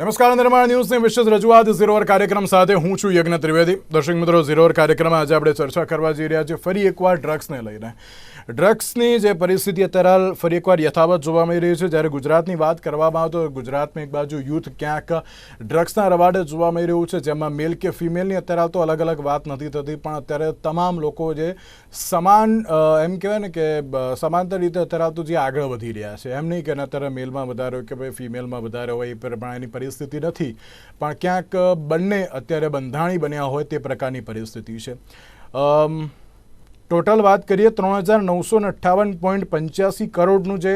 નમસ્કાર, નિર્માણ ન્યૂઝની વિશેષ રજૂઆત ઝીરો અવર કાર્યક્રમ સાથે હું છું યજ્ઞ ત્રિવેદી. દર્શક મિત્રો, ઝીરો અવર કાર્યક્રમમાં આજે આપણે ચર્ચા કરવા જઈ રહ્યા છીએ ફરી એકવાર ડ્રગ્સને લઈને. ડ્રગ્સની જે પરિસ્થિતિ અત્યારે હાલ ફરી એકવાર યથાવત જોવા મળી રહી છે. જ્યારે ગુજરાતની વાત કરવામાં આવે તો ગુજરાતમાં એક બાજુ યુથ ક્યાંક ડ્રગ્સના રવાડે જોવા મળી રહ્યું છે, જેમાં મેલ કે ફિમેલની અત્યારે હાલ તો અલગ અલગ વાત નથી થતી, પણ અત્યારે તમામ લોકો જે સમાન એમ કહેવાય ને કે સમાંતર રીતે અત્યારે હાલ તો જે આગળ વધી રહ્યા છે. એમ નહીં કે અત્યારે મેલમાં વધારે હોય કે ભાઈ ફિમેલમાં વધારે હોય એ પ્રમાણેની પરિસ્થિતિ નથી, પણ ક્યાંક બંને અત્યારે બંધાણી બન્યા હોય તે પ્રકારની પરિસ્થિતિ છે. ટોટલ વાત કરીએ 3,958.85 કરોડનું જે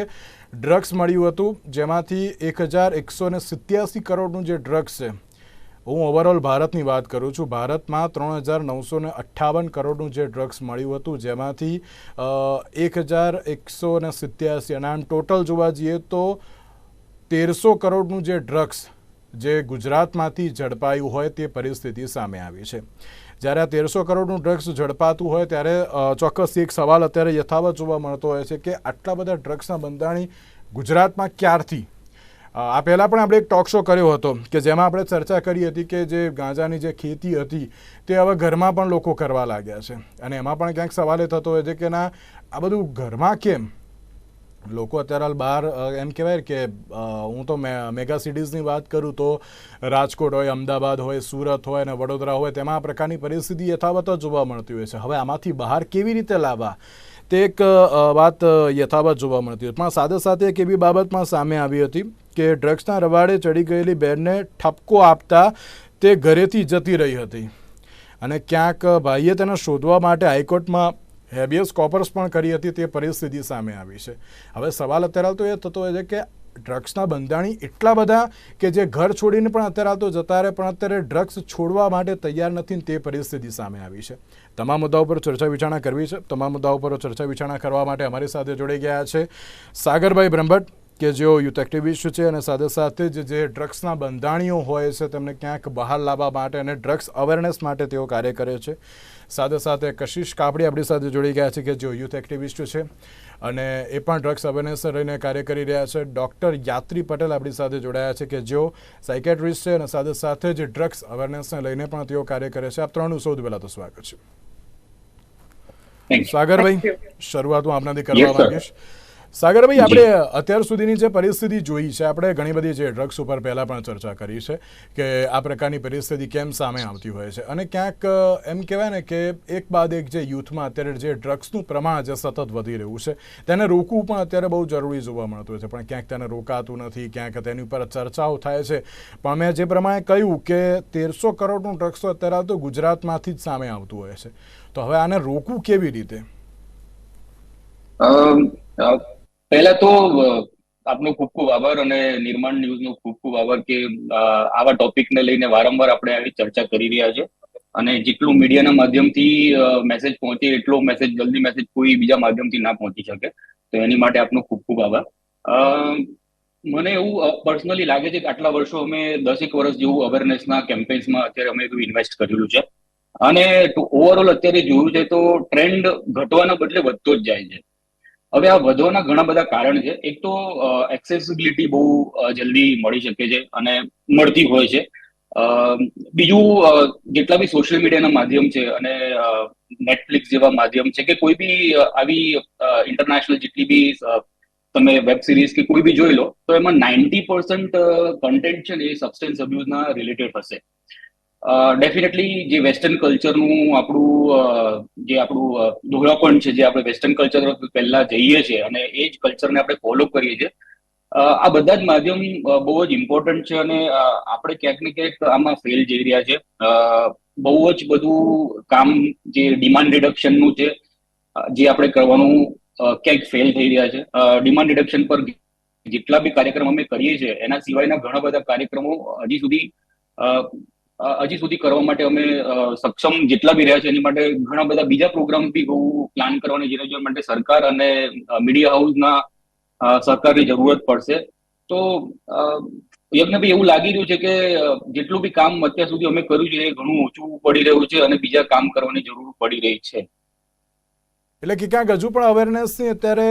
ડ્રગ્સ મળ્યું હતું, જેમાંથી 1,187 કરોડનું જે ડ્રગ્સ છે. હું ઓવરઓલ ભારતની વાત કરું છું. ભારતમાં 3,958 કરોડનું જે ડ્રગ્સ મળ્યું હતું, જેમાંથી 1,187 અને આમ ટોટલ જોવા જઈએ તો 1,300 કરોડનું જે ડ્રગ્સ જે ગુજરાતમાંથી ઝડપાયું હોય તે પરિસ્થિતિ સામે આવી છે. જ્યારે આ 1,300 કરોડનું ડ્રગ્સ ઝડપાતું હોય ત્યારે ચોક્કસ એક સવાલ અત્યારે યથાવત જોવા મળતો હોય છે કે આટલા બધા ડ્રગ્સના બંધાણી ગુજરાતમાં ક્યારથી? આ પહેલાં પણ આપણે એક ટોક શો કર્યો હતો કે જેમાં આપણે ચર્ચા કરી હતી કે જે ગાંજાની જે ખેતી હતી તે હવે ઘરમાં પણ લોકો કરવા લાગ્યા છે, અને એમાં પણ ક્યાંક સવાલ એ થતો હોય છે કે ના, આ બધું ઘરમાં કેમ? લોકો અત્યારે હાલ બહાર એમ કહેવાય કે હું તો મેગા સિટીઝની વાત કરું તો રાજકોટ હોય, અમદાવાદ હોય, સુરત હોય અને વડોદરા હોય, તેમાં આ પ્રકારની પરિસ્થિતિ યથાવત જ જોવા મળતી હોય છે. હવે આમાંથી બહાર કેવી રીતે લાવવા તે એક વાત યથાવત જોવા મળતી હોય. પણ સાથે સાથે એક એવી બાબતમાં સામે આવી હતી કે ડ્રગ્સના રવાડે ચડી ગયેલી બહેનને ઠપકો આપતા તે ઘરેથી જતી રહી હતી, અને ક્યાંક ભાઈએ તેને શોધવા માટે હાઈકોર્ટમાં હેબિયસ કોર્પસ પણ કરી હતી. તે પરિસ્થિતિ સામે આવી છે. હવે સવાલ અત્યારે તો એ થતો હોય છે કે ડ્રગ્સના બંધાણી એટલા બધા કે જે ઘર છોડીને પણ અત્યારે તો જતા રહે, પણ અત્યારે ડ્રગ્સ છોડવા માટે તૈયાર નથી, તે પરિસ્થિતિ સામે આવી છે. તમામ મુદ્દાઓ પર ચર્ચા વિચારણા કરવી છે. તમામ મુદ્દાઓ પર ચર્ચા વિચારણા કરવા માટે અમારી સાથે જોડાઈ ગયા છે સાગરભાઈ બ્રહ્મભટ્ટ, કે જેઓ યુથ એક્ટિવિસ્ટ છે, અને સાથે સાથે જ જે ડ્રગ્સના બંધાણીઓ હોય છે તેમને ક્યાંક બહાર લાવવા માટે અને ડ્રગ્સ અવેરનેસ માટે તેઓ કાર્ય કરે છે. સાથે સાથે કશિશ કાપડી આપણી સાથે જોડી ગયા છે કે જેઓ યુથ એક્ટિવિસ્ટ છે અને એ પણ ડ્રગ્સ અવેરનેસ રહીને કાર્ય કરી રહ્યા છે. ડૉક્ટર યાત્રી પટેલ આપણી સાથે જોડાયા છે કે જેઓ સાયકેટ્રિસ્ટ છે અને સાથે સાથે જ ડ્રગ્સ અવેરનેસને લઈને પણ તેઓ કાર્ય કરે છે. આપ ત્રણનું સૌથી પહેલાં તો સ્વાગત છે. સાગરભાઈ, શરૂઆત હું આપનાથી કરવા માંગીશ. સાગરભાઈ, આપણે અત્યાર સુધીની જે પરિસ્થિતિ જોઈ છે, આપણે ઘણી બધી જે ડ્રગ્સ ઉપર પહેલાં પણ ચર્ચા કરી છે કે આ પ્રકારની પરિસ્થિતિ કેમ સામે આવતી હોય છે, અને ક્યાંક એમ કહેવાય ને કે એક બાદ એક જે યુથમાં અત્યારે જે ડ્રગ્સનું પ્રમાણ જે સતત વધી રહ્યું છે તેને રોકવું પણ અત્યારે બહુ જરૂરી જોવા મળતું હોય છે, પણ ક્યાંક તેને રોકાતું નથી, ક્યાંક તેની ઉપર ચર્ચાઓ થાય છે. પણ મેં જે પ્રમાણે કહ્યું કે 1,300 કરોડનું ડ્રગ્સ તો અત્યારે તો ગુજરાતમાંથી જ સામે આવતું હોય છે, તો હવે આને રોકવું કેવી રીતે? પહેલા તો આપનો ખૂબ ખૂબ આભાર અને નિર્માણ ન્યૂઝનો ખૂબ ખૂબ આભાર કે આવા ટોપિકને લઈને વારંવાર આપણે આવી ચર્ચા કરી રહ્યા છે, અને જેટલું મીડિયાના માધ્યમથી મેસેજ પહોંચે એટલો જલ્દી મેસેજ કોઈ બીજા માધ્યમથી ના પહોંચી શકે, તો એની માટે આપનો ખૂબ ખૂબ આભાર. મને એવું પર્સનલી લાગે છે કે આટલા વર્ષો અમે 10 વર્ષ જેવું અવેરનેસના કેમ્પેન્સમાં અત્યારે અમે ઇન્વેસ્ટ કરેલું છે, અને ઓવરઓલ અત્યારે જોયું છે તો ટ્રેન્ડ ઘટવાના બદલે વધતો જ જાય છે. હવે આ વધવાના ઘણા બધા કારણ છે. એક તો એક્સેસિબિલિટી બહુ જલ્દી મળી શકે છે અને મળતી હોય છે. બીજું, જેટલા બી સોશિયલ મીડિયાના માધ્યમ છે અને નેટફ્લિક્સ જેવા માધ્યમ છે કે કોઈ બી આવી ઇન્ટરનેશનલ જેટલી બી તમે વેબ સિરીઝ કે કોઈ બી જોઈ લો તો એમાં 90% કન્ટેન્ટ છે ને એ સબસ્ટન્સ અબ્યુઝના રિલેટેડ હશે. ડેફિનેટલી જે વેસ્ટર્ન કલ્ચરનું આપણું દોહરાપણ છે, જે આપણે વેસ્ટર્ન કલ્ચર પહેલા જઈએ છીએ અને એ જ કલ્ચરને આપણે ફોલો કરીએ છીએ, આ બધા જ માધ્યમ બહુ જ ઇમ્પોર્ટન્ટ છે, અને આપણે ક્યાંક ને ક્યાંક આમાં ફેલ જઈ રહ્યા છે. બહુ જ બધું કામ જે ડિમાન્ડ રિડક્શનનું છે, જે આપણે કરવાનું ક્યાંક ફેલ થઈ રહ્યા છે. ડિમાન્ડ રિડક્શન પર જેટલા બી કાર્યક્રમ અમે કરીએ છીએ એના સિવાયના ઘણા બધા કાર્યક્રમો હજી સુધી કરવા માટે અમે સક્ષમ જેટલા બી રહ્યા છે, એની માટે ઘણા બધા બીજા પ્રોગ્રામ બી બહુ પ્લાન કરવાની જેના માટે સરકાર અને મીડિયા હાઉસના સહકારની જરૂરત પડશે. તો યજ્ઞભાઈ, એવું લાગી રહ્યું છે કે જેટલું બી કામ અત્યાર સુધી અમે કર્યું છે એ ઘણું ઓછું પડી રહ્યું છે અને બીજા કામ કરવાની જરૂર પડી રહી છે. એટલે કે ક્યાંક હજુ પણ અવેરનેસની અત્યારે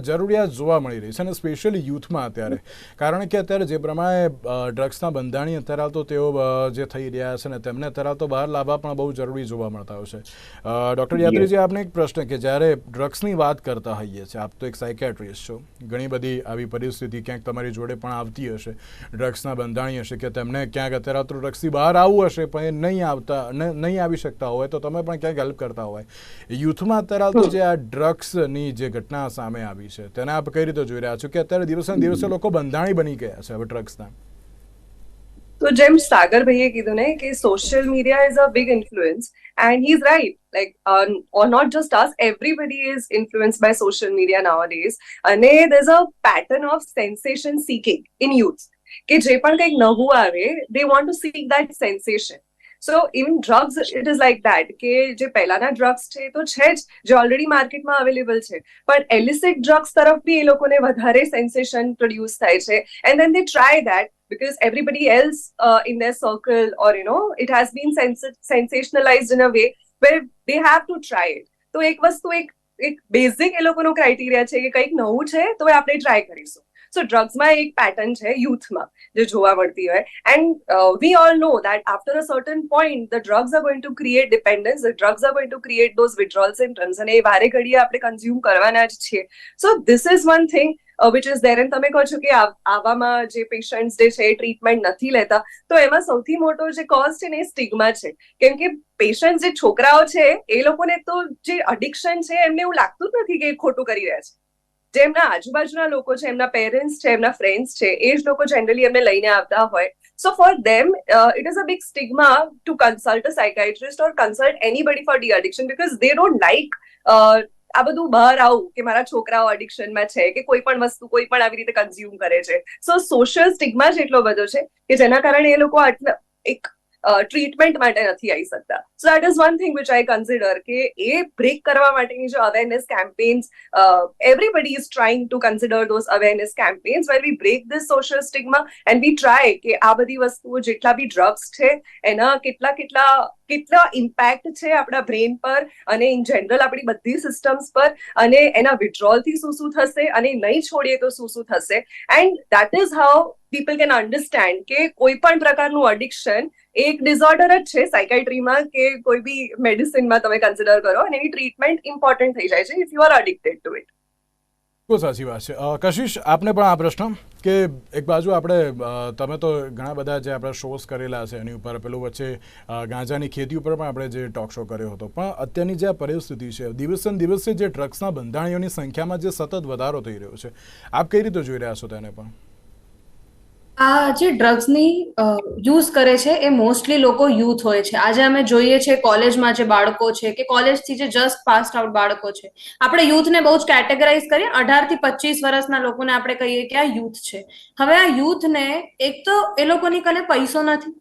જરૂરિયાત જોવા મળી રહી છે, અને સ્પેશિયલી યુથમાં અત્યારે, કારણ કે અત્યારે જે પ્રમાણે ડ્રગ્સના બંધાણી અત્યારે તો તેઓ જે થઈ રહ્યા છે ને તેમને અત્યારે તો બહાર લાવવા પણ બહુ જરૂરી જોવા મળતા હોય છે. ડૉક્ટર યાત્રીજી, આપને એક પ્રશ્ન કે જ્યારે ડ્રગ્સની વાત કરતા હોઈએ છીએ, આપ તો એક સાયકેટ્રિસ્ટ છો, ઘણી બધી આવી પરિસ્થિતિ ક્યાંક તમારી જોડે પણ આવતી હશે, ડ્રગ્સના બંધાણી હશે કે તેમને ક્યાંક અત્યારે તો ડ્રગ્સથી બહાર આવવું હશે પણ એ નહીં આવી શકતા હોય, તો તમે પણ ક્યાંક હેલ્પ કરતા હોય. યુથમાં અત્યારે તો જે આ ડ્રગ્સની જે ઘટના સામે આવી છે તેને આપ કઈ રીતે જોઈ રહ્યા છો કે અત્યારે દિવસે દિવસે લોકો બંધાણી બની ગયા છે હવે ડ્રગ્સના? તો જેમ સાગર ભાઈએ કીધું ને કે social media is a big influence, and he's right, like or not just us, everybody is influenced by social media nowadays, and there's a pattern of sensation seeking in youth કે જે પણ કંઈક નવું આવે, they want to seek that sensation. So even drugs, it is like that કે જે પહેલાના drugs છે તો છે જ, જે ઓલરેડી માર્કેટમાં અવેલેબલ છે, પણ એલિસિટ ડ્રગ્સ તરફ બી એ લોકોને વધારે સેન્સેશન પ્રોડ્યુસ થાય છે, and then they try that because everybody else in their circle, or it has been sensationalized in a way where they have to try it. તો એક વસ્તુ એક બેઝિક એ લોકોનો ક્રાઇટેરિયા છે કે કંઈક નવું છે તો આપણે ટ્રાય કરીશું. સો ડ્રગ્સમાં એક પેટર્ન છે યુથમાં જે જોવા મળતી હોય, and we all know that after a certain point the drugs are going to create dependence, the drugs are going to create those withdrawal symptoms, અને એ વારે ઘડીએ આપણે કન્ઝ્યુમ કરવાના જ છીએ. So this is one thing which is there. And તમે કહો છો કે આવામાં જે પેશન્ટ્સ જે છે ટ્રીટમેન્ટ નથી લેતા, તો એમાં સૌથી મોટો જે કોઝ છે ને એ સ્ટિગ્મા છે. કેમ કે પેશન્ટ જે છોકરાઓ છે એ લોકોને તો જે અડિક્શન છે એમને એવું લાગતું જ નથી કે ખોટું કરી રહ્યા છે. જે એમના આજુબાજુના લોકો છે, એમના પેરેન્ટ્સ છે, એમના ફ્રેન્ડ્સ છે, એ જ લોકો જનરલી એમને લઈને આવતા હોય. So for them, it is a big stigma to consult a psychiatrist or consult anybody for de-addiction because they don't like આ બધું બહાર આવું કે મારા છોકરાઓ એડિક્શનમાં છે કે કોઈ પણ વસ્તુ કોઈ પણ આવી રીતે કન્ઝ્યુમ કરે છે. સો સોશિયલ સ્ટિગ્મા જ એટલો બધો છે કે જેના કારણે એ લોકો આટલા એક ટ્રીટમેન્ટ માટે નથી આવી શકતા. સો that is one thing which I consider કે એ બ્રેક કરવા માટેની જો awareness campaigns, everybody is trying to consider those awareness campaigns where we break this social stigma and we try કે આ બધી વસ્તુઓ જેટલા બી ડ્રગ્સ છે એના કેટલા ઇમ્પેક્ટ છે આપણા બ્રેન પર અને ઇન જનરલ આપણી બધી સિસ્ટમ્સ પર, અને એના વિડ્રોલથી શું થશે અને નહીં છોડીએ તો શું થશે. And that is how people can understand કે કોઈ પણ પ્રકારનું અડિક્શન એક ડિઝોર્ડર જ છે સાયકાઇટ્રીમાં કે કોઈ બી મેડિસિનમાં તમે કન્સિડર કરો, અને એની ટ્રીટમેન્ટ ઇમ્પોર્ટન્ટ થઈ જાય છે if you are addicted to it. બહુ સાચી વાત છે. કશિશ, આપને પણ આ પ્રશ્ન કે એક બાજુ આપણે તમે તો ઘણા બધા જે આપણે શોઝ કરેલા છે એની ઉપર, પેલું વચ્ચે ગાંજાની ખેતી ઉપર પણ આપણે જે ટોક શો કર્યો હતો, પણ અત્યારની જે આ પરિસ્થિતિ છે, દિવસે દિવસે જે ડ્રગ્સના બંધાણીઓની સંખ્યામાં જે સતત વધારો થઈ રહ્યો છે, આપ કઈ રીતે જોઈ રહ્યા છો તેને? પણ આ જે ડ્રગ્સની યુઝ કરે છે એ મોસ્ટલી લોકો યુથ હોય છે. આજે અમે જોઈએ છે કોલેજમાં જે બાળકો છે કે કોલેજથી જે જસ્ટ પાસ્ડ આઉટ બાળકો છે, આપણે યુથને બહુ જ કેટેગરાઇઝ કરીએ. 18 થી 25 વર્ષના લોકોને આપણે કહીએ કે આ યુથ છે. હવે આ યુથને એક તો એ લોકોની કને પૈસો નથી,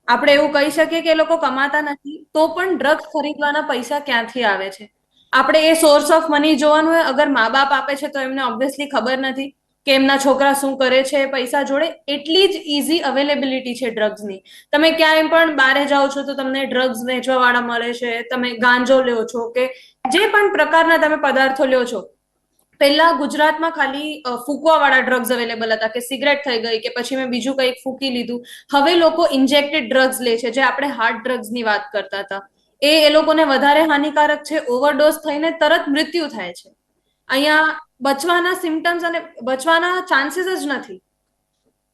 આપણે એવું કહી શકીએ કે એ લોકો કમાતા નથી, તો પણ ડ્રગ્સ ખરીદવાના પૈસા ક્યાંથી આવે છે આપણે એ સોર્સ ઓફ મની જોવાનું હોય. અગર મા બાપ આપે છે તો એમને ઓબ્વિયસલી ખબર નથી કે એમના છોકરા શું કરે છે પૈસા જોડે. એટલી જ ઇઝી અવેલેબિલિટી છે ડ્રગ્સની. તમે ક્યાંય પણ બહાર જાઓ છો તો તમને ડ્રગ્સ વેચવા વાળા મળે છે. તમે ગાંજો લ્યો છો કે જે પણ પ્રકારના તમે પદાર્થો લ્યો છો, પહેલા ગુજરાતમાં ખાલી ફૂંકવા વાળા ડ્રગ્સ અવેલેબલ હતા કે સિગરેટ થઈ ગઈ કે પછી મેં બીજું કંઈક ફૂંકી લીધું. હવે લોકો ઇન્જેક્ટેડ ડ્રગ્સ લે છે, જે આપણે હાર્ડ ડ્રગ્સની વાત કરતા હતા. એ લોકોને વધારે હાનિકારક છે. ઓવરડોઝ થઈને તરત મૃત્યુ થાય છે. અહીંયા બચવાના સિમ્ટમ્સ અને બચવાના ચાન્સીસ જ નથી.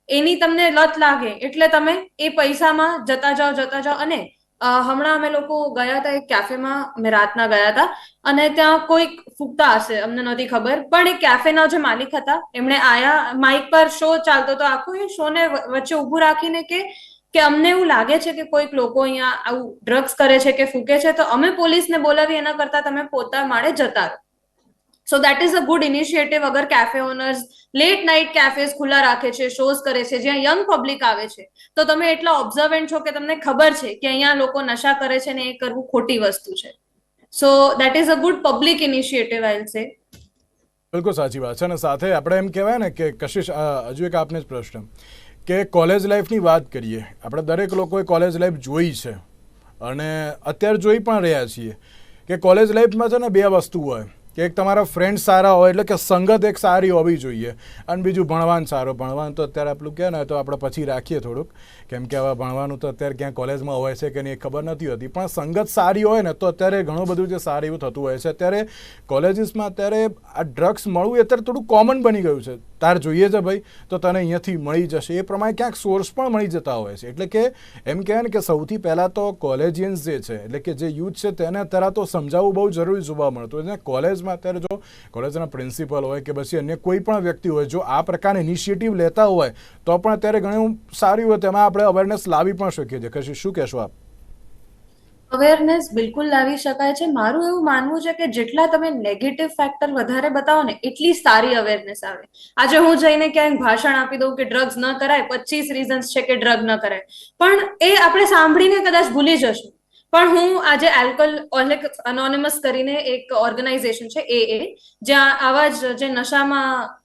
એની તમને લત લાગે એટલે તમે એ પૈસામાં જતા જાઓ. અને હમણાં અમે લોકો ગયા હતા એક કેફેમાં, અમે રાતના ગયા હતા અને ત્યાં કોઈક ફૂંકતા હશે, અમને નથી ખબર, પણ એ કેફેના જે માલિક હતા એમણે આયા, માઇક પર શો ચાલતો હતો, આખો એ શો ને વચ્ચે ઉભું રાખીને કે અમને એવું લાગે છે કે કોઈક લોકો અહીંયા આવું ડ્રગ્સ કરે છે કે ફૂંકે છે, તો અમે પોલીસને બોલાવી એના કરતા તમે પોતા માળે જતા રહો. So that is a good initiative. અગર cafe owners late night cafes ખુલ્લા રાખે છે, શોઝ કરે છે જ્યાં યંગ પબ્લિક આવે છે, તો તમે એટલા ઓબ્ઝર્વન્ટ છો કે તમને ખબર છે કે અહીંયા લોકો નશા કરે છે ને એ કરવું ખોટી વસ્તુ છે. સો that is a good public initiative, I will સે. બિલકુલ સાચી વાત છે. અને સાથે આપણે એમ કહેવાય ને કે કશિશ, હજુ એક આપને જ પ્રશ્ન કે કોલેજ લાઈફની વાત કરીએ. આપણે દરેક લોકોએ કોલેજ લાઈફ જોઈ છે અને અત્યારે જોઈ પણ રહ્યા છીએ કે કોલેજ લાઈફમાં છે ને બે વસ્તુ હોય કે એક તમારા ફ્રેન્ડ સારા હોય, એટલે કે સંગત એક સારી હોવી જોઈએ, અને બીજું ભણવાનું સારું. ભણવાનું તો અત્યારે આપણું કહે ને તો આપણે પછી રાખીએ થોડુંક, કેમ કે હવે ભણવાનું તો અત્યારે ક્યાં કોલેજમાં હોય છે કે નહીં એ ખબર નથી હોતી, પણ સંગત સારી હોય ને તો અત્યારે ઘણું બધું જે સારું એવું થતું હોય છે. અત્યારે કોલેજીસમાં અત્યારે આ ડ્રગ્સ મળવું એ અત્યારે થોડું કોમન બની ગયું છે. તાર જોઈએ છે ભાઈ તો તને અહીંયાથી મળી જશે, એ પ્રમાણે ક્યાંક સોર્સ પણ મળી જતા હોય છે. એટલે કે એમ કહેવાય ને કે સૌથી પહેલાં તો કોલેજિયન્સ જે છે, એટલે કે જે યુથ છે, તેને અત્યારે તો સમજાવવું બહુ જરૂરી જોવા મળતું હોય છે. કોલેજમાં અત્યારે જો કોલેજના પ્રિન્સિપલ હોય કે પછી અન્ય કોઈ પણ વ્યક્તિ હોય, જો આ પ્રકારની ઇનિશિયેટિવ લેતા હોય તો પણ અત્યારે ઘણું સારું હોય, તેમાં આપણે અવેરનેસ લાવી પણ શકીએ છીએ. કશું શું કહેશો આપ? અવેરનેસ બિલકુલ લાવી શકાય છે. મારું એવું માનવું છે કે જેટલા તમે નેગેટિવ ફેક્ટર વધારે બતાવો ને એટલી સારી અવેરનેસ આવે. આજે હું જઈને ક્યાંક ભાષણ આપી દઉં કે ડ્રગ્સ ન કરાય, 25 રીઝન્સ છે કે ડ્રગ ન કરાય, પણ એ આપણે સાંભળીને કદાચ ભૂલી જશું. પણ હું આજે આલ્કોહોલિક અનોનિમસ કરીને એક ઓર્ગેનાઇઝેશન છે AA, જ્યાં આવા જ જે નશામાં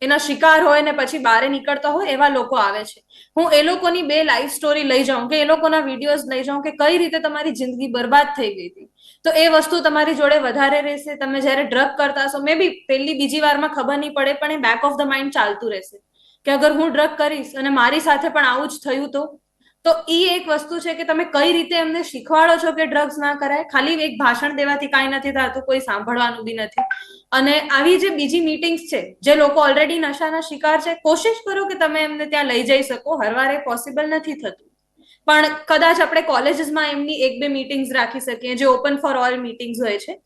એના શિકાર હોય ને પછી બહાર નીકળતા હોય એવા લોકો આવે છે. હું એ લોકોની 2 લાઈફ સ્ટોરી લઈ જાઉં કે એ લોકોના વિડીયોઝ લઈ જાઉં કે કઈ રીતે તમારી જિંદગી બરબાદ થઈ ગઈ હતી, તો એ વસ્તુ તમારી જોડે વધારે રહેશે. તમે જ્યારે ડ્રગ કરતા હશો, મે બી પહેલી બીજી વારમાં ખબર નહીં પડે, પણ એ બેક ઓફ ધ માઇન્ડ ચાલતું રહેશે કે અગર હું ડ્રગ કરીશ અને મારી સાથે પણ આવું જ થયું તો એ એક વસ્તુ છે કે તમે કઈ રીતે એમને શીખવાડો છો કે ડ્રગ્સ ના કરાય. ખાલી એક ભાષણ દેવાથી કાંઈ નથી થતું, કોઈ સાંભળવાનું બી નથી. અને આવી જે બીજી મીટિંગ્સ છે, જે લોકો ઓલરેડી નશાના શિકાર છે, કોશિશ કરો કે તમે એમને ત્યાં લઈ જઈ શકો. હરવારે પોસિબલ નથી થતું, પણ કદાચ આપણે કોલેજીસમાં એમની 1-2 મીટિંગ્સ રાખી શકીએ, જે ઓપન ફોર ઓલ મીટિંગ્સ હોય છે,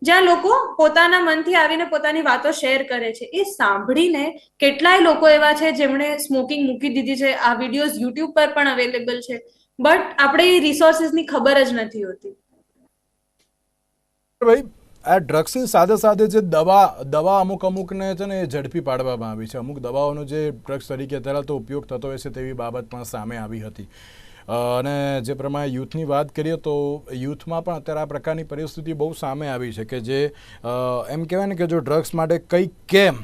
જ્યાં લોકો પોતાના મનથી આવીને પોતાની વાતો શેર કરે છે. એ સાંભળીને કેટલાય લોકો એવા છે જેમણે સ્મોકિંગ મૂકી દીધી છે. આ વિડીયોઝ યુટ્યુબ પર પણ અવેલેબલ છે, બટ આપણે એ રિસોર્સિસની ખબર જ નથી હોતી. ભાઈ, આ ડ્રગ્સની સાથે સાથે જે દવા અમુકને છે ને એ ઝડપી પાડવામાં આવી છે. અમુક દવાઓનો જે ડ્રગ્સ તરીકે અત્યારે તો ઉપયોગ થતો હોય છે તેવી બાબત પણ સામે આવી હતી. અને જે પ્રમાણે યુથની વાત કરીએ તો યુથમાં પણ અત્યારે આ પ્રકારની પરિસ્થિતિ બહુ સામે આવી છે કે જે એમ કહેવાય ને કે જો ડ્રગ્સ માટે કંઈક કેમ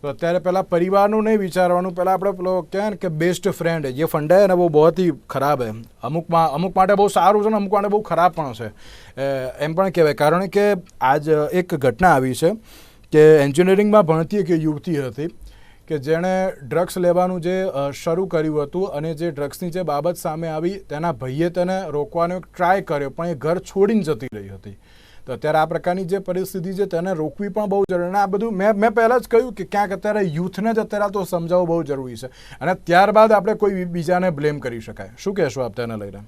તો અત્યારે પહેલાં પરિવારનું નહીં વિચારવાનું, પહેલાં આપણે પેલો કહેવાય ને કે બેસ્ટ ફ્રેન્ડ જે ફંડ है ना वो बहुत ही ખરાબ है. અમુક માટે બહુ સારું છે ને અમુક માટે બહુ ખરાબ પણ છે એમ પણ કહેવાય. કારણ કે આજ એક ઘટના આવી છે કે એન્જિનિયરિંગમાં ભણતી એક યુવતી હતી કે જેણે ડ્રગ્સ લેવાનું જે શરૂ કર્યું હતું, અને જે ડ્રગ્સની જે બાબત સામે આવી તેના ભાઈએ તેને રોકવાનો એક ટ્રાય કર્યો, પણ એ ઘર છોડીને જતી રહી હતી. તો અત્યારે આ પ્રકારની જે પરિસ્થિતિ છે તેને રોકવી પણ બહુ જરૂરી. અને આ બધું મેં પહેલાં જ કહ્યું કે ક્યાંક અત્યારે યુથને જ અત્યારે તો સમજાવવું બહુ જરૂરી છે, અને ત્યારબાદ આપણે કોઈ બીજાને બ્લેમ કરી શકાય. શું કહેશો આપ તેને લઈને?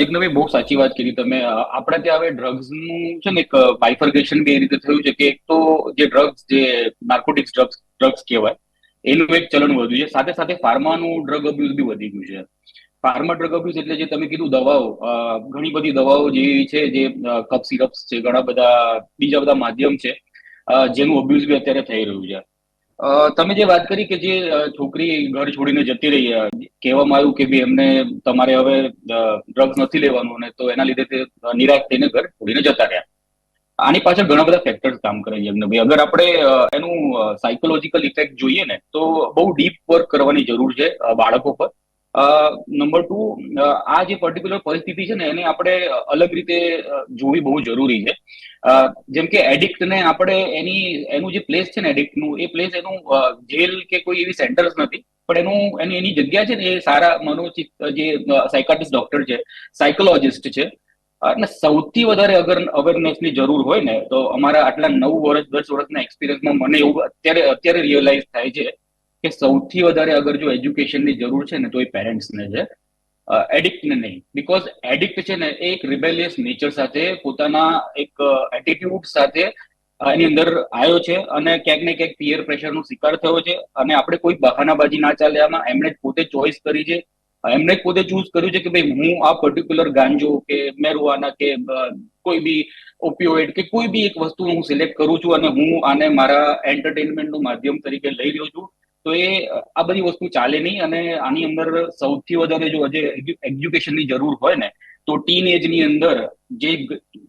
યજ્ઞભાઈ, બહુ સાચી વાત કરી તમે. આપણે ત્યાં હવે ડ્રગ્સનું છે ને એક બાયફર્ગેશન બી એ રીતે થયું છે કે એક તો જે ડ્રગ્સ, જે નાર્કોટિક્સ ડ્રગ્સ કહેવાય, એનું એક ચલણ વધ્યું છે. સાથે સાથે ફાર્માનું ડ્રગ અબ્યુઝ બી વધી ગયું છે. ફાર્મા ડ્રગ અબ્યુઝ એટલે જે તમે કીધું દવાઓ, ઘણી બધી દવાઓ જેવી છે, જે કફ સિરપ્સ છે, ઘણા બધા બીજા બધા માધ્યમ છે જેનું અબ્યુઝ બી અત્યારે થઈ રહ્યું છે. તમે જે વાત કરી કે જે છોકરી ઘર છોડીને જતી રહી, કહેવામાં આવ્યું કે ભાઈ એમને તમારે હવે ડ્રગ્સ નથી લેવાનું, અને તો એના લીધે તે નિરાશ થઈને ઘર છોડીને જતા રહ્યા. આની પાછળ ઘણા બધા ફેક્ટર્સ કામ કરે છે. ભાઈ અગર આપણે એનું સાયકોલોજીકલ ઇફેક્ટ જોઈએ ને તો બહુ ડીપ વર્ક કરવાની જરૂર છે બાળકો પર. નંબર 2, આ જે પર્ટિક્યુલર પરિસ્થિતિ છે ને એને આપણે અલગ રીતે જોવી બહુ જરૂરી છે. જેમ કે એડિક્ટને આપણે એનું જે પ્લેસ છે ને એડિક્ટનું, એ પ્લેસ એનું જેલ કે કોઈ એવી સેન્ટર્સ નથી, પણ એની જગ્યા છે ને એ સારા જે સાયકાટ્રિસ્ટ ડોક્ટર છે, સાયકોલોજીસ્ટ છે. એટલે સૌથી વધારે અગર અવેરનેસની જરૂર હોય ને તો અમારા આટલા 9 વર્ષ 10 વર્ષના એક્સપિરિયન્સમાં મને એવું અત્યારે રિયલાઇઝ થાય છે કે સૌથી વધારે અગર જો એજ્યુકેશનની જરૂર છે ને તો એ પેરેન્ટ્સને છે, એડિક્ટને નહીં. બીકોઝ એડિક્ટ છે ને એ એક રિબેલિયસ નેચર સાથે, પોતાના એક એટીટ્યુડ સાથે એની અંદર આવ્યો છે, અને ક્યાંક ને ક્યાંક પિયર પ્રેશરનો શિકાર થયો છે. અને આપણે કોઈ બહાનાબાજી ના ચાલે આમાં. એમણે જ પોતે ચોઇસ કરી છે, એમને જ પોતે ચૂઝ કર્યું છે કે ભાઈ હું આ પર્ટિક્યુલર ગાંજો કે મેરુઆના કે કોઈ બી ઓપિયોઇડ કે કોઈ બી એક વસ્તુ હું સિલેક્ટ કરું છું, અને હું આને મારા એન્ટરટેનમેન્ટનું માધ્યમ તરીકે લઈ રહ્યો છું. તો આ બધી વસ્તુ ચાલે નહીં. અને આની અંદર સૌથી વધારે જો આજે એજ્યુકેશનની જરૂર હોય ને તો ટીન એજની અંદર જે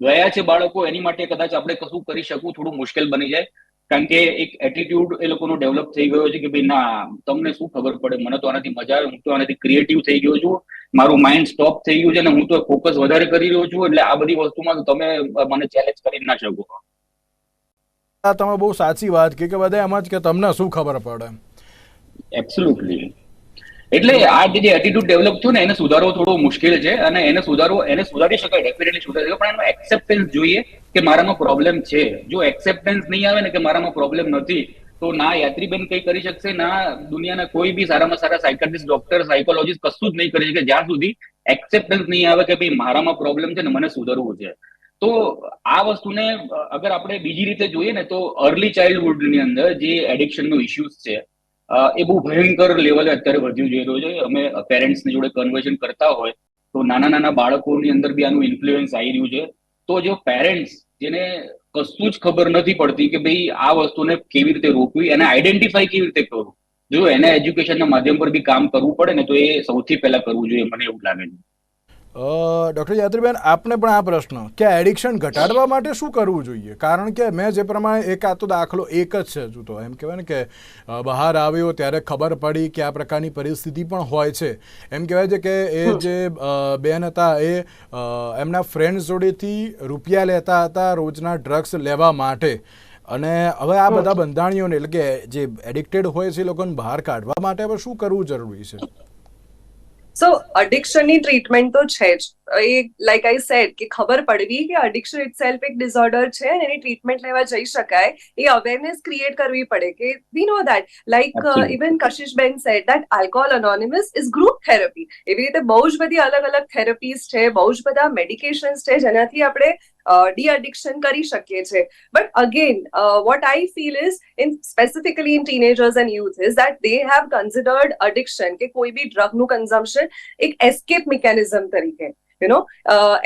ગયા છે બાળકો, એની માટે કદાચ આપણે કશું કરી શકવું થોડું મુશ્કેલ બની જાય. કારણ કે એક એટીટ્યુડ એ લોકોનો ડેવલપ થઈ ગયો છે કે ભાઈ ના, તમને શું ખબર પડે, મને તો આનાથી મજા આવે, હું તો આનાથી ક્રિએટિવ થઈ ગયો છું, મારું માઇન્ડ સ્ટોપ થઈ ગયું છે ને હું તો ફોકસ વધારે કરી રહ્યો છું, એટલે આ બધી વસ્તુમાં તમે મને ચેલેન્જ કરી ના શકો. આ તમે બહુ સાચી વાત કે બધા એમ જ કે તમને શું ખબર પડે. એબ્સોલ્યુટલી. એટલે આ જે એટીટ્યુડ ડેવલપ થયું ને એને સુધારવો થોડો મુશ્કેલ છે, અને એને સુધારી શકાય, ડેફિનેટલી સુધારી શકાય, પણ એનો એક્સેપ્ટન્સ જોઈએ કે મારામાં પ્રોબ્લેમ છે. જો એક્સેપ્ટન્સ નહીં આવે ને કે મારામાં પ્રોબ્લેમ નથી, તો ના યાત્રીબેન કઈ કરી શકશે, ના દુનિયાના કોઈ બી સારામાં સારા સાયકાટ્રિસ્ટ, ડોક્ટર, સાયકોલોજીસ્ટ કશું જ નહીં કરી શકે જ્યાં સુધી એક્સેપ્ટન્સ નહીં આવે કે ભાઈ મારામાં પ્રોબ્લેમ છે ને મને સુધારવું છે. તો આ વસ્તુને અગર આપણે બીજી રીતે જોઈએ ને તો અર્લી ચાઇલ્ડહુડની અંદર જે એડિક્શનનો ઇસ્યુઝ છે એ બહુ ભયંકર લેવલે અત્યારે વધ્યું જઈ રહ્યું છે. અમે પેરેન્ટ્સની જોડે કન્વર્ઝન કરતા હોય તો નાના બાળકોની અંદર બી આનું ઇન્ફ્લુઅન્સ આવી રહ્યું છે. તો જો પેરેન્ટ્સ જેને કશું જ ખબર નથી પડતી કે ભાઈ આ વસ્તુને કેવી રીતે રોકવી અને આઈડેન્ટિફાઈ કેવી રીતે કરવું, જો એને એજ્યુકેશનના માધ્યમ પર બી કામ કરવું પડે ને તો એ સૌથી પહેલા કરવું જોઈએ, મને એવું લાગે છે. ડૉક્ટર યાત્રીબેન, આપને પણ આ પ્રશ્ન કે એડિક્શન ઘટાડવા માટે શું કરવું જોઈએ? કારણ કે મેં જે પ્રમાણે એક આ તો દાખલો એક જ છે, હજુ તો એમ કહેવાય ને કે બહાર આવ્યો ત્યારે ખબર પડી કે આ પ્રકારની પરિસ્થિતિ પણ હોય છે. એમ કહેવાય છે કે એ જે બેન હતા એ એમના ફ્રેન્ડ્સ જોડેથી રૂપિયા લેતા હતા રોજના ડ્રગ્સ લેવા માટે, અને હવે આ બધા બંધાણીઓને એટલે કે જે એડિક્ટેડ હોય છે એ લોકોને બહાર કાઢવા માટે હવે શું કરવું જરૂરી છે? સો અડિક્શનની ટ્રીટમેન્ટ તો છે જ. એ લાઈક આઈ સેડ કે ખબર પડવી કે અડિક્શન ઇટસેલ્ફ એક ડિસઓર્ડર છે અને એની ટ્રીટમેન્ટ લેવા જઈ શકાય, એ અવેરનેસ ક્રિએટ કરવી પડે કે we know that, like even કશિશબેન said that alcohol anonymous is group therapy. એવી રીતે બહુ જ બધી અલગ અલગ થેરપીઝ છે, બહુ જ બધા મેડિકેશન્સ છે જેનાથી આપણે ડી અડિક્શન કરી શકીએ છીએ. But again what I feel is specifically in teenagers and youth is that they have considered addiction કે કોઈ બી ડ્રગનું કન્ઝમ્પશન એક એસ્કેપ મિકેનિઝમ તરીકે,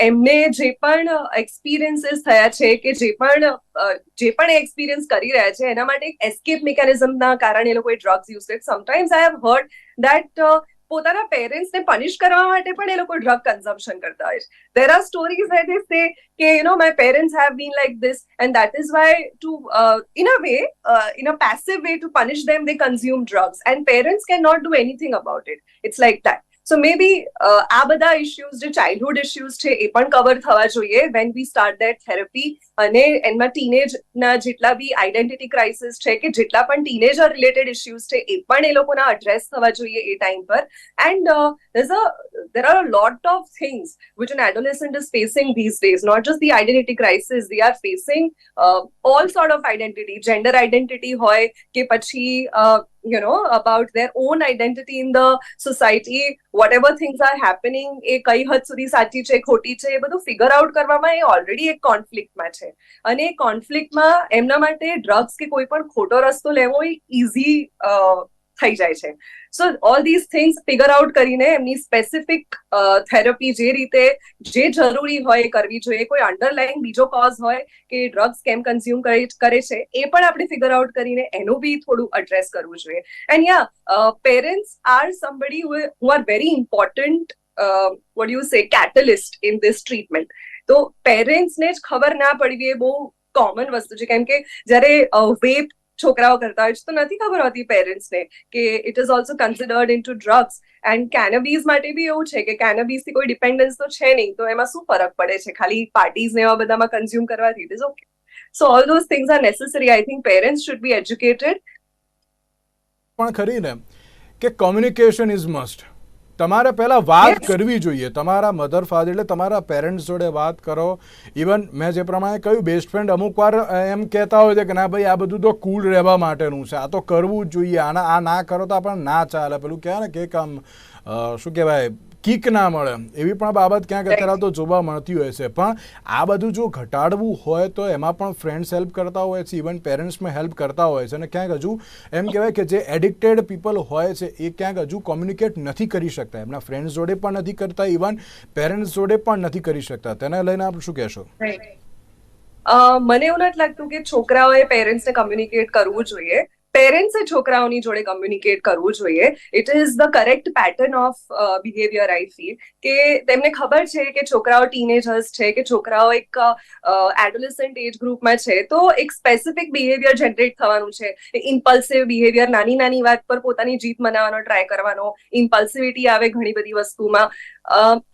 એમને જે પણ એક્સપિરિયન્સીસ થયા છે કે જે પણ એક્સપિરિયન્સ કરી રહ્યા છે એના માટે એક એસ્કેપ મિકેનિઝમના કારણે એ લોકોએ ડ્રગ્સ યુઝ કર્યા. Sometimes I have heard that પોતાના પેરેન્ટ્સને પનિશ કરવા માટે પણ એ લોકો ડ્રગ કન્ઝમ્પશન કરતા હોય છે. There are stories where they say કે my parents have been like this and that is why to in a way in a passive way to punish them they consume drugs and parents cannot do anything about it. It's like that. So maybe આ બધા issues જે childhood issues છે એ પણ cover થવા જોઈએ when we start that therapy, અને એમાં ટીનેજના જેટલા બી આઈડેન્ટિટી ક્રાઇસિસ છે કે જેટલા પણ ટીનેજર રિલેટેડ ઇશ્યુઝ છે એ પણ એ લોકોના એડ્રેસ થવા જોઈએ એ ટાઈમ પર. And there are a lot of things which an adolescent is facing these days, not just the identity crisis, they are facing all sort of identity, gender identity હોય કે પછી about their own identity in the society, whatever things are happening, એ કઈ હદ સુધી સાચી છે ખોટી છે એ બધું ફિગર આઉટ કરવામાં એ ઓલરેડી એક કોન્ફ્લિક્ટમાં છે, અને એ કોન્ફ્લિક્ટમાં એમના માટે ડ્રગ્સ કે કોઈ પણ ખોટો રસ્તો લેવો એ ઇઝી થઈ જાય છે. સો all these things figure out કરીને એમની સ્પેસિફિક થેરપી જે રીતે જે જરૂરી હોય કરવી જોઈએ. કોઈ અંડરલાઈન બીજો કોઝ હોય કે ડ્રગ્સ કેમ કન્ઝ્યુમ કરે છે એ પણ આપણે ફિગર આઉટ કરીને એનું બી થોડું એડ્રેસ કરવું જોઈએ. And parents are somebody who are very important what do you say catalyst in this treatment. તો પેરેન્ટ્સને જ ખબર ના પડવી એ બહુ કોમન વસ્તુ છે, કેમ કે જ્યારે વેપ છોકરાઓ કરતા હોય છે તો નથી ખબર હોતી પેરેન્ટ્સને કે it is also considered in to drugs. And cannabis માટે બી એવું છે કે કેનબીઝથી કોઈ ડિપેન્ડન્સ તો છે નહીં, તો એમાં શું ફરક પડે છે, ખાલી પાર્ટીઝ ને એવા બધામાં કન્ઝ્યુમ કરવાથી it is okay. So all those things are necessary. I think parents should be educated. પણ ખરી ને કે કોમ્યુનિકેશન ઇઝ મસ્ટ. તમારે પહેલાં વાત કરવી જોઈએ, તમારા મધર ફાધર એટલે તમારા પેરેન્ટ્સ જોડે વાત કરો. ઇવન મેં જે પ્રમાણે કહ્યું બેસ્ટ ફ્રેન્ડ અમુક વાર એમ કહેતા હોય છે કે ના ભાઈ આ બધું તો કૂલ રહેવા માટેનું છે, આ તો કરવું જ જોઈએ, આ ના કરો તો આપણને ના ચાલે, પેલું કહેવાય ને કે આમ શું કહેવાય કિક ના મળે, એવી પણ બાબત ક્યાંક અત્યારે તો જોવા મળતી હોય છે. પણ આ બધું જો ઘટાડવું હોય તો એમાં પણ ફ્રેન્ડ્સ હેલ્પ કરતા હોય છે, ઇવન પેરેન્ટ્સમાં હેલ્પ કરતા હોય છે, અને ક્યાંક હજુ એમ કહેવાય કે જે એડિક્ટેડ પીપલ હોય છે એ ક્યાંક હજુ કોમ્યુનિકેટ નથી કરી શકતા, એમના ફ્રેન્ડ્સ જોડે પણ નથી કરતા, ઇવન પેરેન્ટ્સ જોડે પણ નથી કરી શકતા. તેને લઈને આપ શું કહેશો? મને એવું નથી લાગતું કે છોકરાઓએ પેરેન્ટ્સને કમ્યુનિકેટ કરવું જોઈએ. પેરેન્ટ્સે છોકરાઓની જોડે કમ્યુનિકેટ કરવું જોઈએ. It is the correct pattern of behaviour I feel, કે તેમને ખબર છે કે છોકરાઓ ટીનેજર્સ છે, કે છોકરાઓ એક એડોલેસન્ટ એજ ગ્રુપમાં છે, તો એક સ્પેસિફિક બિહેવિયર જનરેટ થવાનું છે. ઇમ્પલ્સિવ બિહેવિયર, નાની નાની વાત પર પોતાની જીત મનાવવાનો ટ્રાય કરવાનો, ઇમ્પલ્સિવિટી આવે ઘણી બધી વસ્તુમાં.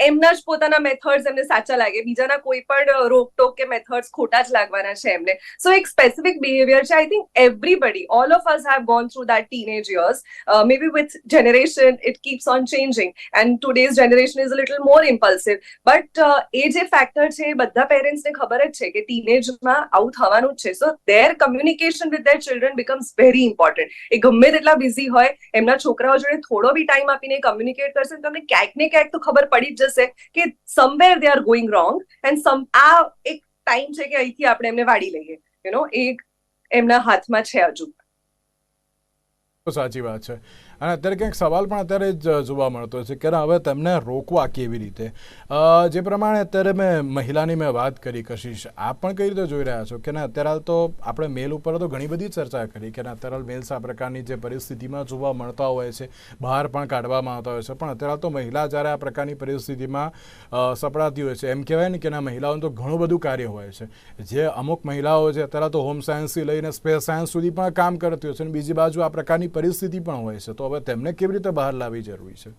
એમના જ પોતાના મેથડ્સ એમને સાચા લાગે, બીજાના કોઈ પણ રોકટોક કે મેથડ્સ ખોટા જ લાગવાના છે એમને. સો એક સ્પેસિફિક બિહેવિયર છે. I think everybody, all of us have gone through that teenage years. Maybe with generation it keeps on changing and today's generation is a little more impulsive, but એ જે factor છે એ બધા parents ને ખબર જ છે કે ટીનેજમાં આવું થવાનું જ છે. સો their communication with their children becomes very important. એ ગમે તેટલા બિઝી હોય, એમના છોકરાઓ જોડે થોડો બી ટાઈમ આપીને કમ્યુનિકેટ કરશે તો તમને ક્યાંક ને ક્યાંક તો ખબર પડી જ જશે કે somewhere they are going wrong and આ એક ટાઈમ છે કે અહીંથી આપણે એમને વાળી લઈએ, યુ નો, એ એમના હાથમાં છે હજુ. સાચી વાત છે. અને અત્યારે કંઈક સવાલ પણ અત્યારે જ જોવા મળતો છે કે હવે તેમને રોકવા કેવી રીતે. જે પ્રમાણે અત્યારે મહિલાની મેં વાત કરી, કશિશ, આપ પણ કઈ રીતે જોઈ રહ્યા છો કે ને અત્યારે હાલ તો આપણે મેલ ઉપર તો ઘણી બધી ચર્ચા કરી કે અત્યારે હાલ મેલ્સ આ પ્રકારની જે પરિસ્થિતિમાં જોવા મળતા હોય છે, બહાર પણ કાઢવામાં આવતા હોય છે, પણ અત્યારે હાલ તો મહિલા જ્યારે આ પ્રકારની પરિસ્થિતિમાં સપડાતી હોય છે, એમ કહેવાય ને કે ના મહિલાઓનું તો ઘણું બધું કાર્ય હોય છે. જે અમુક મહિલાઓ છે અત્યારે તો હોમ સાયન્સથી લઈને સ્પેસ સાયન્સ સુધી પણ કામ કરતી હોય છે અને બીજી બાજુ આ પ્રકારની પરિસ્થિતિ પણ હોય છે. તો હવે તેમને કેવી રીતે બહાર લાવવી જરૂરી છે?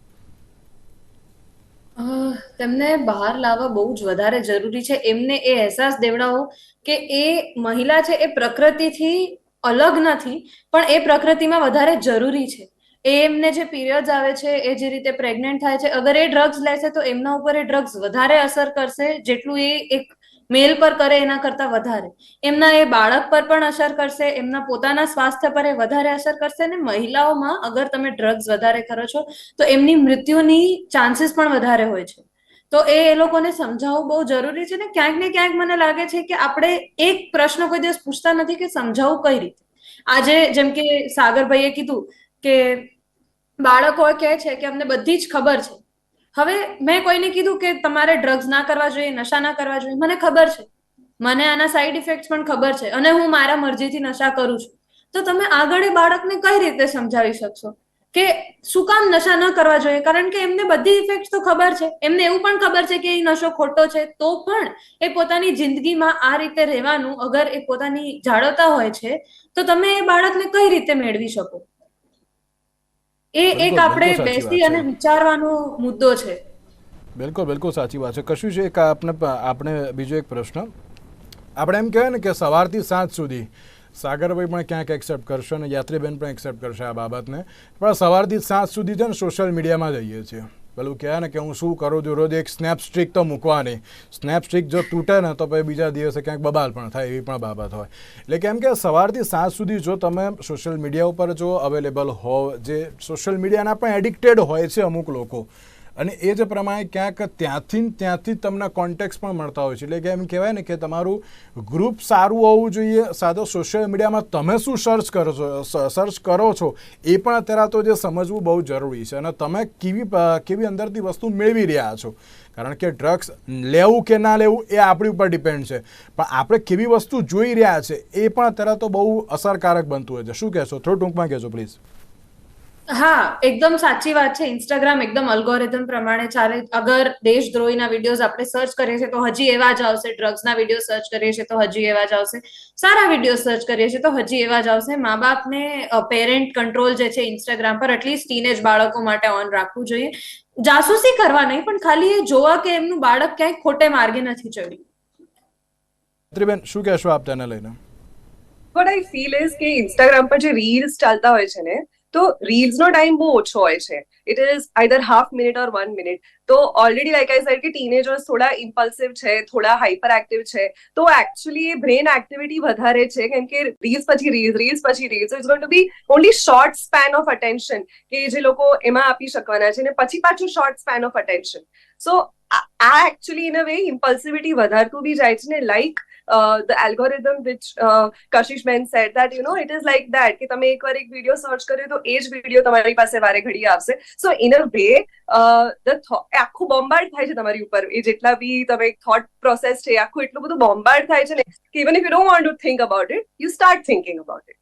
તેમને બહાર લાવવા બહુ જ વધારે જરૂરી છે. એમને એ અહેસાસ દેવડાવો કે એ મહિલા છે એ પ્રકૃતિથી અલગ નથી, પણ એ પ્રકૃતિમાં વધારે જરૂરી છે. એમને જે પીરિયડ્સ આવે છે, એ જે રીતે પ્રેગ્નેન્ટ થાય છે, અગર એ ડ્રગ્સ લેશે તો એમના ઉપર એ ડ્રગ્સ વધારે અસર કરશે, જેટલું એ એક મેલ પર કરે એના કરતા વધારે. એમના એ બાળક પર પણ અસર કરશે, એમના પોતાના સ્વાસ્થ્ય પર એ વધારે અસર કરશે. અને મહિલાઓમાં અગર તમે ડ્રગ્સ વધારે કરો છો તો એમની મૃત્યુની ચાન્સીસ પણ વધારે હોય છે. તો એ લોકોને સમજાવવું બહુ જરૂરી છે. ને ક્યાંક મને લાગે છે કે આપણે એક પ્રશ્ન કોઈ દિવસ પૂછતા નથી કે સમજાવવું કઈ રીતે. આજે જેમ કે સાગરભાઈએ કીધું કે બાળકો કહે છે કે અમને બધી જ ખબર છે. હવે મેં કોઈને કીધું કે તમારે ડ્રગ્સ ના કરવા જોઈએ, નશા ના કરવા જોઈએ, મને ખબર છે, મને આના સાઈડ ઇફેક્ટ પણ ખબર છે અને હું મારા મરજીથી નશા કરું છું. તો તમે આગળ એ બાળકને કઈ રીતે સમજાવી શકશો કે શું કામ નશા ન કરવા જોઈએ? કારણ કે એમને બધી ઇફેક્ટ તો ખબર છે. એમને એવું પણ ખબર છે કે એ નશો ખોટો છે, તો પણ એ પોતાની જિંદગીમાં આ રીતે રહેવાનું અગર એ પોતાની જાળવતા હોય છે તો તમે એ બાળકને કઈ રીતે મેળવી શકો? એ એક આપણે બેસી અને વિચારવાનો મુદ્દો છે. બિલકુલ બિલકુલ સાચી વાત છે. કશું છે એક આપણે બીજો એક પ્રશ્ન, આપણે એમ કહેવાય ને કે સવારથી સાંજ સુધી, સાગરભાઈ પણ ક્યાંક એક્સેપ્ટ કરશે અને યાત્રીબેન પણ એક્સેપ્ટ કરશે આ બાબતને, પણ સવારથી સાંજ સુધી છે ને સોશિયલ મીડિયામાં જઈએ છીએ. પેલું કહેવાય ને કે હું શું કરું છું, રોજ એક સ્નેપ સ્ટ્રીક તો મૂકવાની. સ્નેપ સ્ટ્રીક જો તૂટે ને તો પછી બીજા દિવસે ક્યાંક બબાલ પણ થાય, એવી પણ બાબત હોય. એટલે કેમ કે સવારથી સાંજ સુધી જો તમે સોશિયલ મીડિયા ઉપર જો અવેલેબલ હો, જે સોશિયલ મીડિયાના પણ એડિક્ટેડ હોય છે અમુક લોકો, અને એ જ પ્રમાણે ક્યાંક ત્યાંથી તમને કોન્ટેક્ટ પણ મળતા હોય છે. એટલે કે એમ કહેવાય ને કે તમારું ગ્રુપ સારું હોવું જોઈએ. સાદો સોશિયલ મીડિયામાં તમે શું સર્ચ કરો છો એ પણ અત્યારે તો જે સમજવું બહુ જરૂરી છે. અને તમે કેવી અંદરથી વસ્તુ મેળવી રહ્યા છો. કારણ કે ડ્રગ્સ લેવું કે ના લેવું એ આપણી ઉપર ડિપેન્ડ છે, પણ આપણે કેવી વસ્તુ જોઈ રહ્યા છે એ પણ અત્યારે તો બહુ અસરકારક બનતું હોય છે. શું કહેશો? થોડું ટૂંકમાં કહેજો પ્લીઝ. હા, એકદમ સાચી વાત છે. ઇન્સ્ટાગ્રામ એકદમ અલ્ગોરિધમ પ્રમાણે ચાલે. અગર દેશદ્રોહીના વિડીયોઝ આપણે સર્ચ કરીએ છીએ તો હજી એવા જ આવશે. ડ્રગ્સના વિડીયો સર્ચ કરીએ છીએ તો હજી એવા જ આવશે. સારા વિડીયો સર્ચ કરીએ છીએ તો હજી એવા જ આવશે. મા બાપને પેરેન્ટ કંટ્રોલ જે છે ઇન્સ્ટાગ્રામ પર એટલીસ્ટ ટીનેજ બાળકો માટે ઓન રાખવું જોઈએ. જાસૂસી કરવા નહીં, પણ ખાલી એ જોવા કે એમનું બાળક ક્યાંય ખોટે માર્ગે નથી ચડ્યું. ત્રિબેન, શું કહેશો આપ તેને લઈને? What I feel is કે ઇન્સ્ટાગ્રામ પર જે રીલ્સ ચાલતા હોય છે ને, તો રીલ્સનો ટાઈમ બહુ ઓછો હોય છે. It is either half minute or 1 minute. તો ઓલરેડી લાઈક આઈ સેડ કે ટીનેજર્સ થોડા ઇમ્પલ્સિવ છે, થોડા હાઈપર એક્ટિવ છે, તો એકચ્યુઅલી એ બ્રેન એક્ટિવિટી વધારે છે. કેમ કે રીલ્સ પછી reels it's going to be only short span of attention કે જે લોકો એમાં આપી શકવાના છે, ને પછી પાછું શોર્ટ સ્પેન ઓફ અટેન્શન. સો આ એકચ્યુઅલી ઇન અ વે ઇમ્પલ્સિવિટી વધારતું બી જાય છે ને. Like the algorithm which Kashish Ben said that it is like that કે તમે એકવાર એક વિડીયો સર્ચ કર્યો તો એ જ વિડીયો તમારી પાસે વારે ઘડી આવશે. સો ઇન અ વે આખું બોમ્બાર્ડ થાય છે તમારી ઉપર. એ જેટલા બી તમે થોટ પ્રોસેસ છે આખું એટલું બધું બોમ્બાર્ડ થાય છે ને કે even if you don't want to think about it, you start thinking about it.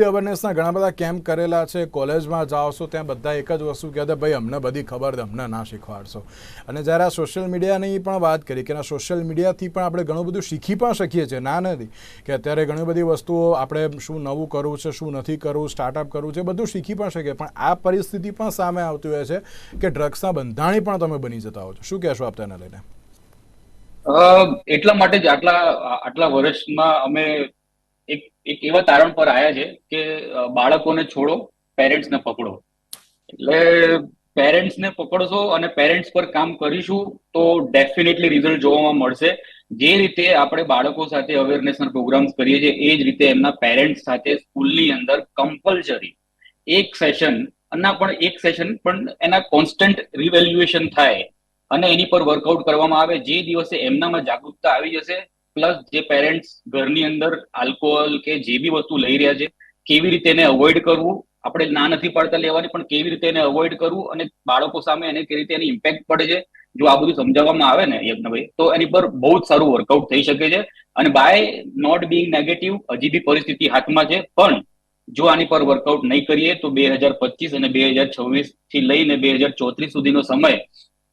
અવેરનેસના ઘણા બધા કેમ્પ કરેલા છે, કોલેજમાં જાઓ છો ત્યાં બધા એક જ વસ્તુ કહેતા ભાઈ અમને બધી ખબર છે, અમને ના શીખવાડશો. અને જ્યારે આ સોશિયલ મીડિયાની પણ વાત કરી કે સોશિયલ મીડિયાથી પણ આપણે ઘણું બધું શીખી પણ શકીએ છીએ, ના નથી કે અત્યારે ઘણી બધી વસ્તુઓ આપણે શું નવું કરવું છે, શું નથી કરવું, સ્ટાર્ટઅપ કરવું છે, બધું શીખી પણ શકીએ. પણ આ પરિસ્થિતિ પણ સામે આવતી હોય છે કે ડ્રગ્સના બંધાણી પણ તમે બની જતા હો છો. શું કહેશો આપ તેને લઈને? એટલા માટે જ આટલા વર્ષમાં અમે એક એવા તારણ પર આવ્યા છે કે બાળકોને છોડો, પેરેન્ટ્સને પકડો. એટલે પેરેન્ટ્સને પકડશો અને પેરેન્ટ્સ પર કામ કરીશું તો ડેફિનેટલી રિઝલ્ટ જોવામાં મળશે. જે રીતે આપણે બાળકો સાથે અવેરનેસના પ્રોગ્રામ્સ કરીએ છીએ એ જ રીતે એમના પેરેન્ટ્સ સાથે સ્કૂલની અંદર કમ્પલસરી એક સેશન પણ એના કોન્સ્ટન્ટ રિવેલ્યુએશન થાય અને એની પર વર્કઆઉટ કરવામાં આવે. જે દિવસે એમનામાં જાગૃતતા આવી જશે, પ્લસ જે પેરેન્ટ્સ ઘરની અંદર આલ્કોહોલ કે જે બી વસ્તુ લઈ રહ્યા છે કેવી રીતે એને અવોઇડ કરવું, આપણે ના નથી પાડતા લેવાની, પણ કેવી રીતે એને અવોઇડ કરવું અને બાળકો સામે એને કેવી રીતે એની ઇમ્પેક્ટ પડે છે, જો આ બધું સમજાવવામાં આવે ને યજ્ઞભાઈ, તો એની પર બહુ જ સારું વર્કઆઉટ થઈ શકે છે. અને બાય નોટ બીંગ નેગેટિવ, હજી બી પરિસ્થિતિ હાથમાં છે, પણ જો આની પર વર્કઆઉટ નહીં કરીએ તો 2025 અને 2026 થી લઈને 2034 સુધીનો સમય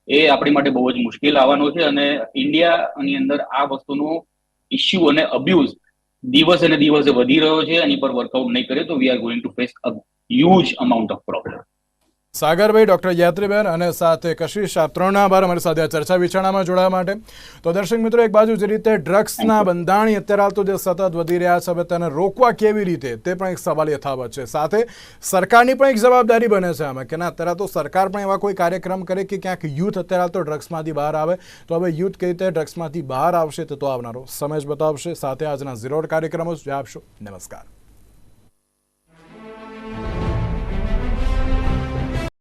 એ આપણી માટે બહુ જ મુશ્કેલ આવવાનો છે. અને ઇન્ડિયાની અંદર આ વસ્તુનો ઇસ્યુ અને અબ્યુઝ દિવસે ને દિવસે વધી રહ્યો છે. એની પર વર્કઆઉટ નહીં કરે તો we are going to face a huge amount of problem. સાગરભાઈ, ડૉક્ટર યાત્રીબેન અને સાથે કશિશ, આપ ત્રણના આભાર અમારી સાથે આ ચર્ચા વિચારણામાં જોડાવા માટે. તો દર્શક મિત્રો, એક બાજુ જે રીતે ડ્રગ્સના બંધાણી અત્યારે હાલ તો જે સતત વધી રહ્યા છે, હવે તેને રોકવા કેવી રીતે તે પણ એક સવાલ યથાવત છે. સાથે સરકારની પણ એક જવાબદારી બને છે આમાં કે ના, અત્યારે તો સરકાર પણ એવા કોઈ કાર્યક્રમ કરે કે ક્યાંક યુથ અત્યારે હાલ તો ડ્રગ્સમાંથી બહાર આવે. તો હવે યુથ કઈ રીતે ડ્રગ્સમાંથી બહાર આવશે તે તો આવનારો સમય જ બતાવશે. સાથે આજના ઝીરો કાર્યક્રમો જ આપશો. નમસ્કાર.